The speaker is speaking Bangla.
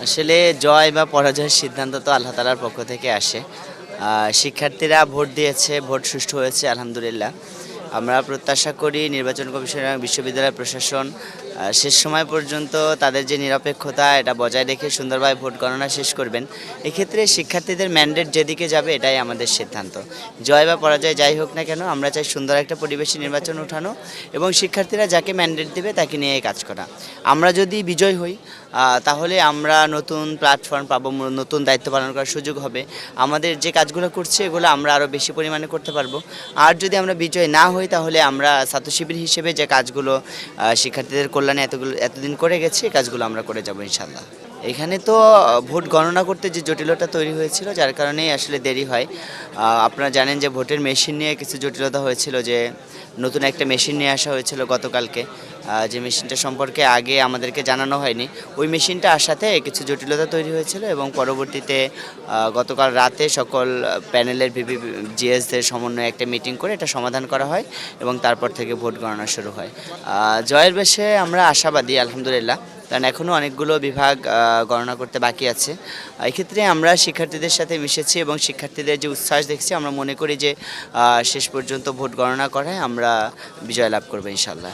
আসলে জয় বা পরাজয়ের সিদ্ধান্ত তো আল্লাহ তাআলার পক্ষ থেকে আসে। শিক্ষার্থীরা ভোট দিয়েছে, ভোট সুষ্ঠু হয়েছে আলহামদুলিল্লাহ। আমরা প্রত্যাশা করি নির্বাচন কমিশন এবং বিশ্ববিদ্যালয় প্রশাসন শেষ সময় পর্যন্ত তাদের যে নিরপেক্ষতা এটা বজায় রেখে সুন্দরভাবে ভোট গণনা শেষ করবেন। এক্ষেত্রে শিক্ষার্থীদের ম্যান্ডেট যেদিকে যাবে এটাই আমাদের সিদ্ধান্ত। জয় বা পরাজয় যাই হোক না কেন আমরা চাই সুন্দর একটা পরিবেশে নির্বাচন ওঠানো এবং শিক্ষার্থীরা যাকে ম্যান্ডেট দেবে তাকে নিয়ে কাজ করা। আমরা যদি বিজয় হই তাহলে আমরা নতুন প্ল্যাটফর্ম পাবো, নতুন দায়িত্ব পালন করার সুযোগ হবে। আমাদের যে কাজগুলো করছি এগুলো আমরা আরও বেশি পরিমাণে করতে পারবো। আর যদি আমরা বিজয় না হই তাহলে আমরা ছাত্র শিবির হিসেবে যে কাজগুলো শিক্ষার্থীদের কল্যাণে এতদিন করে গেছি এই কাজগুলো আমরা করে যাব ইনশাল্লাহ। এখানে তো ভোট গণনা করতে যে জটিলতা তৈরি হয়েছিল যার কারণেই আসলে দেরি হয়। আপনারা জানেন যে ভোটের মেশিন নিয়ে কিছু জটিলতা হয়েছিল, যে নতুন একটা মেশিন নিয়ে আসা হয়েছিল গতকালকে, যে মেশিনটা সম্পর্কে আগে আমাদেরকে জানানো হয়নি। ওই মেশিনটা আসাতে কিছু জটিলতা তৈরি হয়েছিল এবং পরবর্তীতে গতকাল রাতে সকল প্যানেলের জিএসদের সমন্বয়ে একটা মিটিং করে এটা সমাধান করা হয় এবং তারপর থেকে ভোট গণনা শুরু হয়। জয়ের বেশে আমরা আশাবাদী আলহামদুলিল্লাহ, কারণ এখনও অনেকগুলো বিভাগ গণনা করতে বাকি আছে। এক্ষেত্রে আমরা শিক্ষার্থীদের সাথে মিশেছি এবং শিক্ষার্থীদের যে উচ্ছ্বাস দেখছি আমরা মনে করি যে শেষ পর্যন্ত ভোট গণনা করায় আমরা বিজয় লাভ করবো ইনশাল্লাহ।